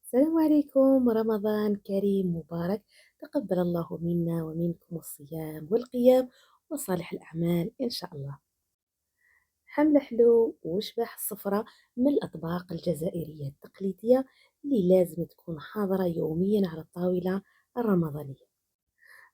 السلام عليكم، رمضان كريم مبارك. تقبل الله منا ومنكم الصيام والقيام وصالح الأعمال إن شاء الله. حمل حلو وشبح الصفرة من الأطباق الجزائرية التقليدية اللي لازم تكون حاضرة يوميا على الطاولة الرمضانية.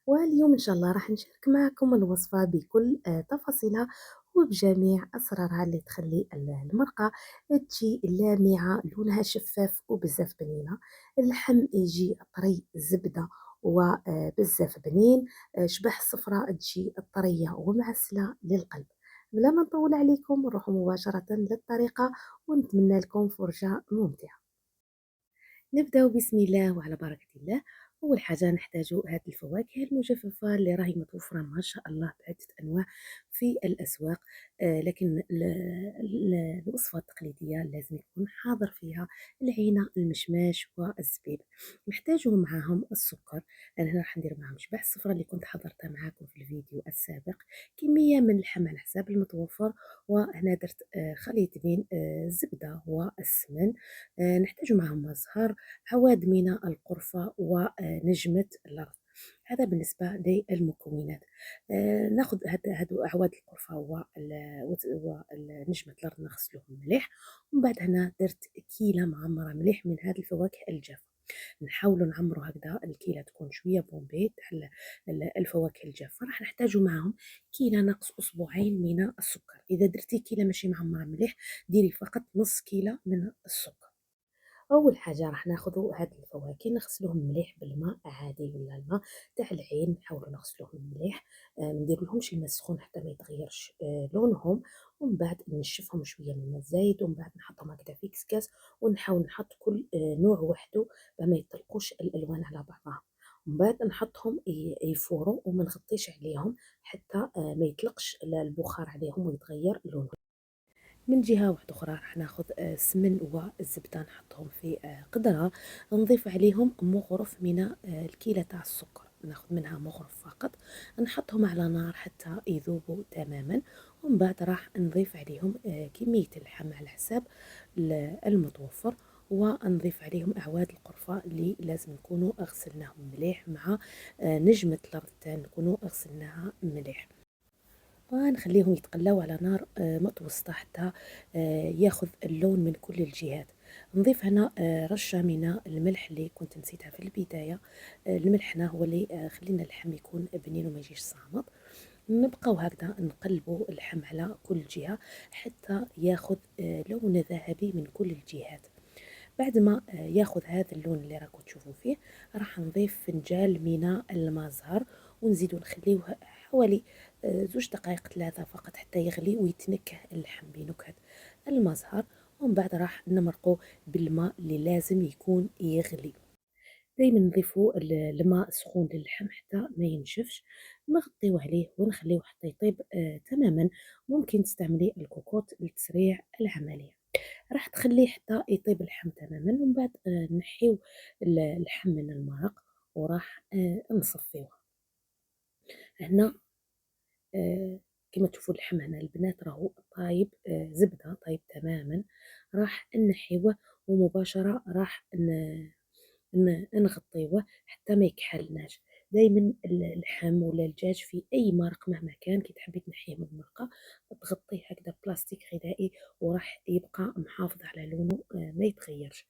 واليوم إن شاء الله راح نشارك معكم الوصفة بكل تفاصيلها وبجميع أسرارها اللي تخلي المرقة تجي لامعة، لونها شفاف وبزاف بنينة. اللحم يجي طري زبدة وبزاف بنين. شبح الصفراء تجي طرية ومعسلة للقلب. بلا ما نطول عليكم نروح مباشرة للطريقة ونتمنى لكم فرجة ممتعة. نبدأ بسم الله وعلى بركة الله. أول حاجة نحتاجو هاد الفواكه المجففة اللي راهي متوفرة ما شاء الله بعدة أنواع في الأسواق. لكن الوصفة التقليدية لازم يكون حاضر فيها العنب المشماش والزبيب. نحتاجو معاهم السكر. أنا هنا راح ندير معاهم شبح الصفرة اللي كنت حضرتها معاكم في الفيديو السابق. كمية من اللحم على حساب المتوفر. وهنا درت خليط بين الزبدة والسمن. نحتاجو معاهم الزهر، عواد من القرفة ونجمة الأرض. هذا بالنسبة للمكونات. ناخذ هادو أعواد القرفة ونجمة الأرض نغسلوهم مليح. ومن بعد هنا درت كيلة معمرة مليح من هاد الفواكه الجافة. نحاولوا نعمروا هكذا الكيلة تكون شوية بومبي تاع الفواكه الجافة. راح نحتاجوا معاهم كيلة ناقص أسبوعين من السكر. إذا درتي كيلة ماشي معمرة مليح ديري فقط نص كيلة من السكر. أول حاجة راح ناخذوا هاد الفواكه نغسلوهم مليح بالماء عادي ولا الماء تاع العين، نحاولوا نغسلوهم مليح. ما نديرولهمش الماء السخون حتى ما يتغيرش لونهم. ومن بعد نشفهم شوية من الماء الزايد ومن بعد نحطهم هكذا في كسكاس. ونحاول نحط كل نوع وحده بما يطلقوش الألوان على بعضها. ومن بعد نحطهم يفوروا وما نغطيش عليهم حتى ما يطلقش البخار عليهم ويتغير لونهم. من جهة واحدة أخرى راح ناخذ السمن والزبدة نحطهم في قدرة. نضيف عليهم مغرف من الكيلة تاع السكر، ناخذ منها مغرف فقط. نحطهم على نار حتى يذوبوا تماما. ومن بعد راح نضيف عليهم كمية اللحم على حساب المتوفر. ونضيف عليهم أعواد القرفة اللي لازم نكونوا غسلناهم مليح مع نجمة الأرض نكونوا غسلناها مليح. ونخليهم يتقلاو على نار متوسطة حتى ياخذ اللون من كل الجهات. نضيف هنا رشة من الملح اللي كنت نسيتها في البداية. الملح هنا هو اللي خلينا اللحم يكون بنين وما يجيش صامت. نبقاو هكذا نقلبوا اللحم على كل جهة حتى ياخذ لون ذهبي من كل الجهات. بعد ما ياخذ هذا اللون اللي راكم تشوفوا فيه راح نضيف فنجال من الماء زهر. ونزيدو نخليوه حوالي 2 دقائق 3 فقط حتى يغلي ويتنكه اللحم بنكهة الماء زهر. ومن بعد راح نمرقه بالماء اللي لازم يكون يغلي. دايما نضيفوا الماء سخون للحم حتى ما ينشفش. نغطيوه عليه ونخليه حتى يطيب تماما. ممكن تستعملي الكوكوط لتسريع العملية. راح تخليه حتى يطيب اللحم تماما. ومن بعد نحيو اللحم من المرق وراح نصفيوه. هنا كما تشوفوا اللحم هنا البنات راهو طايب زبدة طايب تماما. راح نحيوه ومباشرة راح نغطيوه حتى ما يكحلناش. دايما اللحم ولا الدجاج في اي مرق مهما كان كي تحبي تنحيه من المرقه تغطيه هكذا بلاستيك غذائي وراح يبقى محافظ على لونه ما يتغيرش.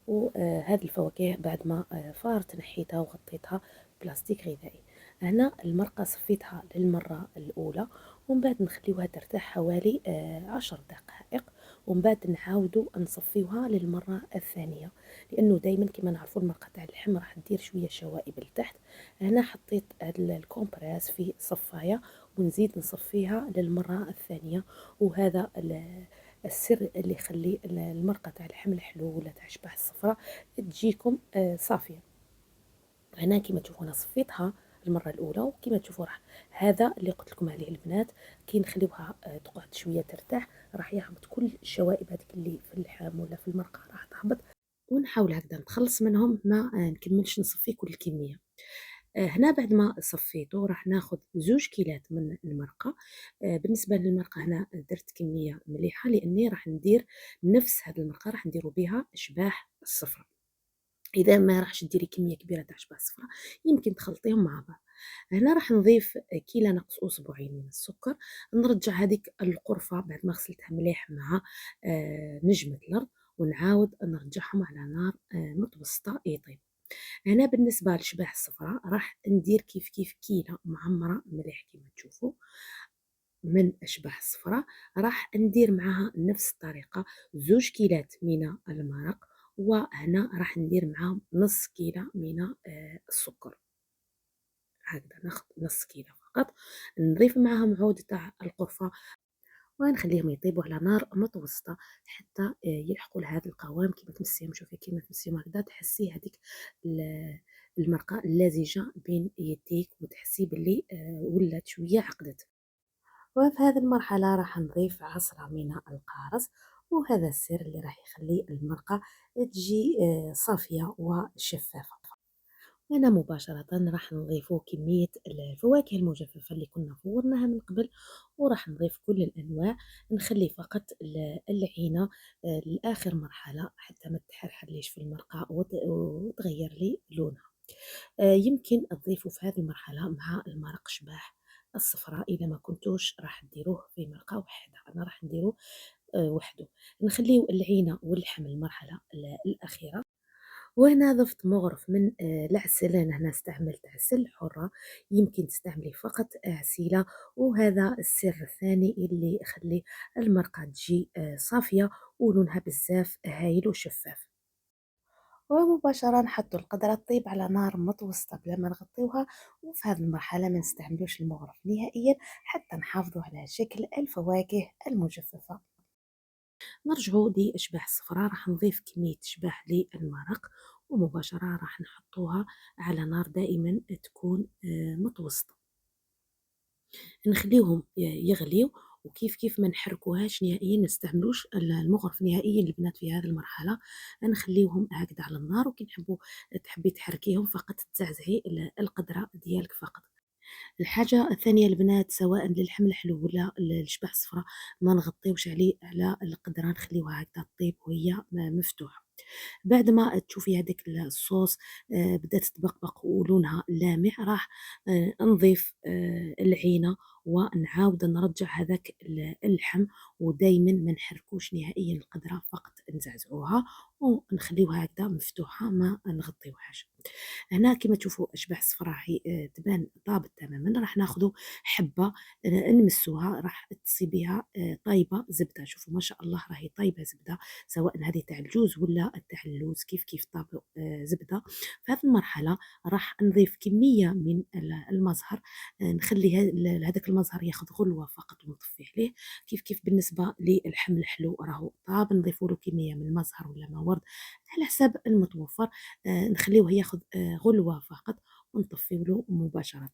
وهذه الفواكه بعد ما فارت نحيتها وغطيتها بلاستيك غذائي. هنا المرقة صفيتها للمرة الأولى. ومن بعد نخليوها ترتاح حوالي 10 دقائق. ومن بعد نعاودو نصفيوها للمرة الثانية لأنه دايما كما نعرفوا المرقة تاع اللحم راح تدير شوية شوائب لتحت. هنا حطيت الكومبريس في صفاية ونزيد نصفيها للمرة الثانية. وهذا السر اللي يخلي المرقة تاع اللحم الحلو ولا تاع شبح الصفراء تجيكم صافية. هنا كما تشوفوا انا صفيتها المرة الأولى وكما تشوفوا راح هذا اللي قلت لكم عليه البنات. كي نخليوها تقعد شوية ترتاح راح يهبط كل الشوائب هذيك اللي في اللحم ولا في المرقة راح تهبط. ونحاول هكذا نتخلص منهم ما نكملش نصفي كل الكمية. هنا بعد ما صفيته راح ناخذ 2 كيلات من المرقة. بالنسبة للمرقة هنا درت كمية مليحة لأني راح ندير نفس هذه المرقة راح نديرو بها شباح الصفرة. إذا ما راحش ديري كمية كبيرة تاع أشباح صفرا يمكن تخلطيهم مع بعض. هنا راح نضيف كيلة ناقص أسبوعين من السكر، نرجع هذيك القرفة بعد ما غسلتها مليح مع نجمة الأرض، ونعاود نرجعهم على نار متوسطة يطيب. هنا بالنسبة للأشباح الصفراء راح ندير كيف كيف كيلة معمرة مليح كيما تشوفوا من الأشباح الصفراء، راح ندير معاها نفس الطريقة 2 كيلات من المرق، وهنا راح ندير معاهم نص كيلة من السكر. هكذا ناخد نص كيلة فقط، نضيف معاهم عود تاع القرفة ونخليهم يطيبوا على نار متوسطة حتى يلحقوا لهذا القوام كيما تمسيهم. شوفي كيما تمسيهم هكذا تحسي هذيك المرقة اللزجة بين يديك وتحسي باللي ولات شوية عقدت. وفي هذه المرحلة راح نضيف عصرة من القارص، وهذا السر اللي راح يخلي المرقة تجي صافية وشفافة. هنا مباشرة راح نضيفو كمية الفواكه المجففة اللي كنا فورناها من قبل، وراح نضيف كل الأنواع. نخلي فقط العينة لآخر مرحلة حتى ما تحرحليش في المرقة وتغير لي لونها. يمكن تضيفوا في هذه المرحلة مع المرق شباح الصفراء إذا ما كنتوش راح تديروه في مرقة واحدة، أنا راح نديروه وحده. نخليو العينة واللحم المرحلة الأخيرة. وهنا ضفت مغرف من العسل، أنا هنا استعملت عسل حرة، يمكن تستعملي فقط عسيلة، وهذا السر الثاني اللي يخلي المرقة تجي صافية ولونها بزاف هايل وشفاف. ومباشرة نحطوا القدرة تطيب على نار متوسطة بلا ما نغطيوها، وفي هذه المرحلة ما نستعملوش المغرف نهائيا حتى نحافظوا على شكل الفواكه المجففة. نرجعوا لأشباح الصفراء، راح نضيف كمية أشباح للمرق، ومباشرة راح نحطوها على نار دائما تكون متوسطة، نخليهم يغليو. وكيف كيف ما نحركوهاش نهائيا، نستعملوش المغرف نهائيا البنات في هذه المرحلة، نخليوهم هكذا على النار، وكي تحبي تحركيهم فقط تزعزعي القدرة ديالك فقط. الحاجة الثانية البنات سواء للحم الحلو ولا الشبع الصفراء ما نغطيوش عليه على القدرة، نخليوها هكذا طيب وهي مفتوحة. بعد ما تشوفي هذاك الصوص بدات تبقبق ولونها لامع، راح نضيف العينة ونعاود نرجع هذاك اللحم، ودايما ما نحركوش نهائيا القدرة، فقط نزعزعوها ونخليوها هكذا مفتوحة ما نغطيوهاش. هنا كما تشوفوا اشباح الصفراء هي تبان طابت تماما، راح ناخذ حبه نمسوها راح تصيبيها طايبه زبده. شوفوا ما شاء الله راهي طايبه زبده، سواء هذه تاع الجوز ولا تاع اللوز كيف كيف طاب زبده. في هذه المرحله راح نضيف كميه من المزهر، نخلي هذاك المزهر ياخذ غلوه فقط ونطفي عليه. كيف كيف بالنسبه للحم الحلو راهو طاب، نضيفوا له كميه من المزهر ولا ما ورد على حساب المتوفر، نخليوه ياخذ غلوة فقط ونطفيو له مباشرة.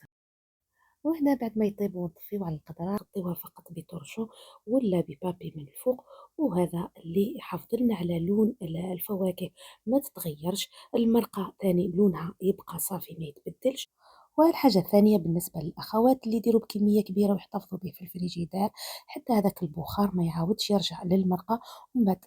وهنا بعد ما يطيب ونطفيو على القدرة نغطيوها فقط بطرشو ولا ببابي من الفوق، وهذا اللي يحافظ لنا على لون الفواكه ما تتغيرش، المرقة تاني لونها يبقى صافي ما يتبدلش. والحاجة الثانية بالنسبة للأخوات اللي يديروا بكمية كبيرة ويحتفظوا به في الفريجيدار، حتى هذاك البخار ما يعاودش يرجع للمرقة ومن بعد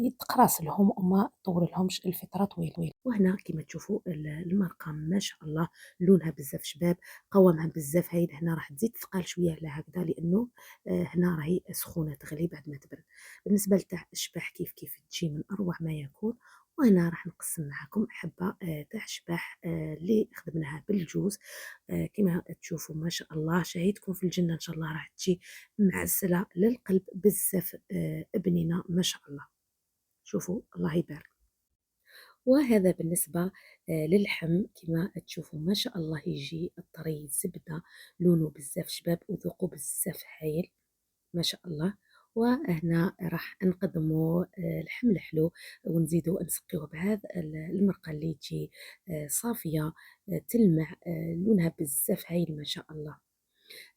يتقراص لهم وما طول لهمش الفترة طويلة. وهنا كما تشوفوا المرقة ما شاء الله لونها بزاف شباب، قوامها بزاف هايل. هنا راح تزيد ثقال شويه على هكذا لانه هنا راهي سخونه تغلي بعد ما تبرد. بالنسبه لتاع الشباح كيف كيف تجي من اروع ما يكون. وهنا راح نقسم معكم حبه تاع شباح اللي خدمناها بالجوز. كما تشوفوا ما شاء الله شهيتكم في الجنه، ان شاء الله راح تجي معسله للقلب بزاف بنينه ما شاء الله. شوفوا الله يبارك. وهذا بالنسبة للحم كما تشوفوا ما شاء الله يجي الطري زبدة، لونه بزاف شباب وذوقه بزاف هايل ما شاء الله. وهنا راح نقدموا الحم الحلو ونزيدوا نسقيوه بهذا المرقة اللي تجي صافية تلمع لونها بزاف هايل ما شاء الله.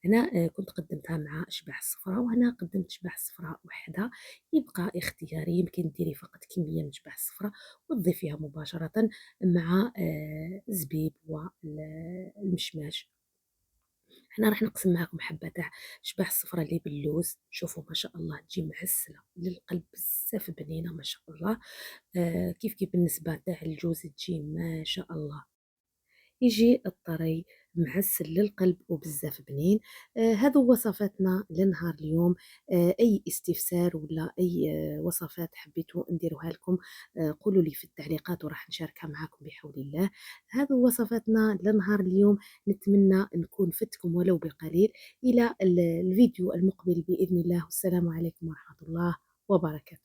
هنا كنت قدمتها مع أشباح الصفراء، وهنا قدمت أشباح الصفراء وحدها، يبقى اختياري، يمكن ديري فقط كمية من أشباح الصفراء وتضيفيها مباشرة مع الزبيب والمشماش. هنا راح نقسم معاكم حبة تاع شباح الصفرا اللي باللوز، شوفوا ما شاء الله تجي معسلة للقلب بزاف بنينة ما شاء الله. كيف بالنسبة تاع الجوز تجي ما شاء الله، يجي الطري معسل للقلب وبزاف بنين. هذو وصفاتنا لنهار اليوم. أي استفسار ولا أي وصفات حبيتوا نديروها لكم، قولوا لي في التعليقات وراح نشاركها معاكم بحول الله. هذو وصفاتنا لنهار اليوم، نتمنى نكون فتكم ولو بقليل. إلى الفيديو المقبل بإذن الله، والسلام عليكم ورحمة الله وبركاته.